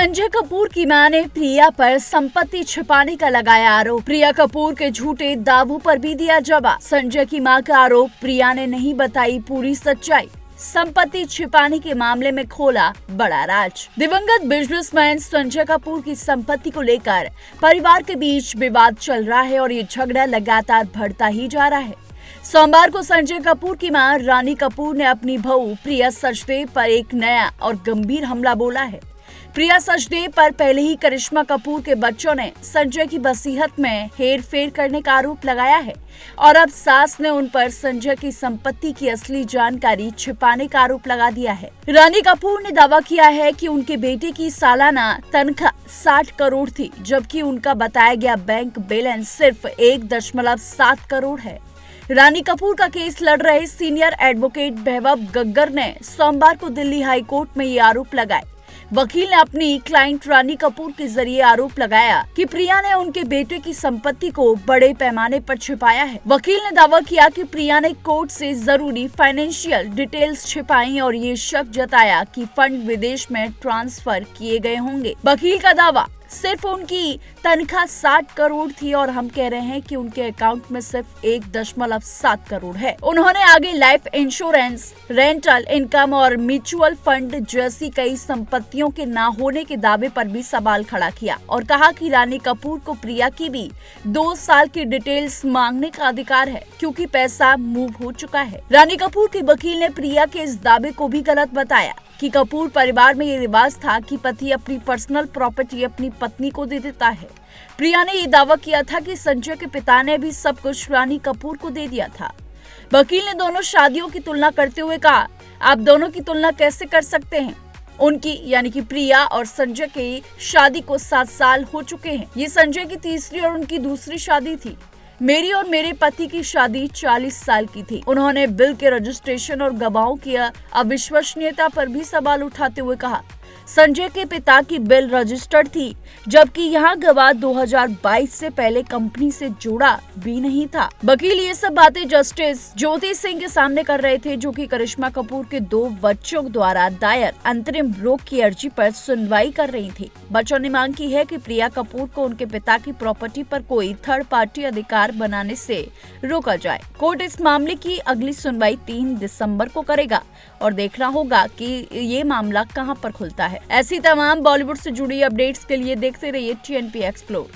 संजय कपूर की मां ने प्रिया पर संपत्ति छिपाने का लगाया आरोप। प्रिया कपूर के झूठे दावों पर भी दिया जवाब। संजय की मां का आरोप, प्रिया ने नहीं बताई पूरी सच्चाई। संपत्ति छिपाने के मामले में खोला बड़ा राज। दिवंगत बिजनेसमैन संजय कपूर की संपत्ति को लेकर परिवार के बीच विवाद चल रहा है और ये झगड़ा लगातार बढ़ता ही जा रहा है। सोमवार को संजय कपूर की मां रानी कपूर ने अपनी बहू प्रिया सचदेव पर एक नया और गंभीर हमला बोला है। प्रिया सचदेव पर पहले ही करिश्मा कपूर के बच्चों ने संजय की वसीयत में हेरफेर करने का आरोप लगाया है और अब सास ने उन पर संजय की संपत्ति की असली जानकारी छिपाने का आरोप लगा दिया है। रानी कपूर ने दावा किया है कि उनके बेटे की सालाना तनख्वाह 60 करोड़ थी, जबकि उनका बताया गया बैंक बैलेंस सिर्फ 1.7 करोड़ है। रानी कपूर का केस लड़ रहे सीनियर एडवोकेट वैभव गग्गर ने सोमवार को दिल्ली हाई कोर्ट में ये आरोप लगाए। वकील ने अपनी क्लाइंट रानी कपूर के जरिए आरोप लगाया कि प्रिया ने उनके बेटे की संपत्ति को बड़े पैमाने पर छिपाया है। वकील ने दावा किया कि प्रिया ने कोर्ट से जरूरी फाइनेंशियल डिटेल्स छिपाई और ये शक जताया कि फंड विदेश में ट्रांसफर किए गए होंगे। वकील का दावा, सिर्फ उनकी तनख्वाह 60 करोड़ थी और हम कह रहे हैं कि उनके अकाउंट में सिर्फ 1.7 करोड़ है। उन्होंने आगे लाइफ इंश्योरेंस, रेंटल इनकम और म्यूचुअल फंड जैसी कई संपत्तियों के ना होने के दावे पर भी सवाल खड़ा किया और कहा कि रानी कपूर को प्रिया की भी 2 साल की डिटेल्स मांगने का अधिकार है, क्योंकि पैसा मूव हो चुका है। रानी कपूर के वकील ने प्रिया के इस दावे को भी गलत बताया कि कपूर परिवार में ये रिवाज था कि पति अपनी पर्सनल प्रॉपर्टी अपनी पत्नी को दे देता है। प्रिया ने ये दावा किया था कि संजय के पिता ने भी सब कुछ रानी कपूर को दे दिया था। वकील ने दोनों शादियों की तुलना करते हुए कहा, आप दोनों की तुलना कैसे कर सकते हैं? उनकी यानी कि प्रिया और संजय की शादी को 7 साल हो चुके हैं। ये संजय की तीसरी और उनकी दूसरी शादी थी। मेरी और मेरे पति की शादी 40 साल की थी। उन्होंने बिल के रजिस्ट्रेशन और गवाहों की अविश्वसनीयता पर भी सवाल उठाते हुए कहा, संजय के पिता की बिल रजिस्टर्ड थी, जबकि यहाँ गवाह 2022 से पहले कंपनी से जुड़ा भी नहीं था। वकील ये सब बातें जस्टिस ज्योति सिंह के सामने कर रहे थे, जो कि करिश्मा कपूर के 2 बच्चों द्वारा दायर अंतरिम रोक की अर्जी पर सुनवाई कर रही थी। बच्चों ने मांग की है कि प्रिया कपूर को उनके पिता की प्रॉपर्टी पर कोई थर्ड पार्टी अधिकार बनाने से रोका जाए। कोर्ट इस मामले की अगली सुनवाई 3 दिसंबर को करेगा और देखना होगा कि ये मामला कहां पर खुलता है। ऐसी तमाम बॉलीवुड से जुड़ी अपडेट्स के लिए देखते रहिए TNP एक्सप्लोर।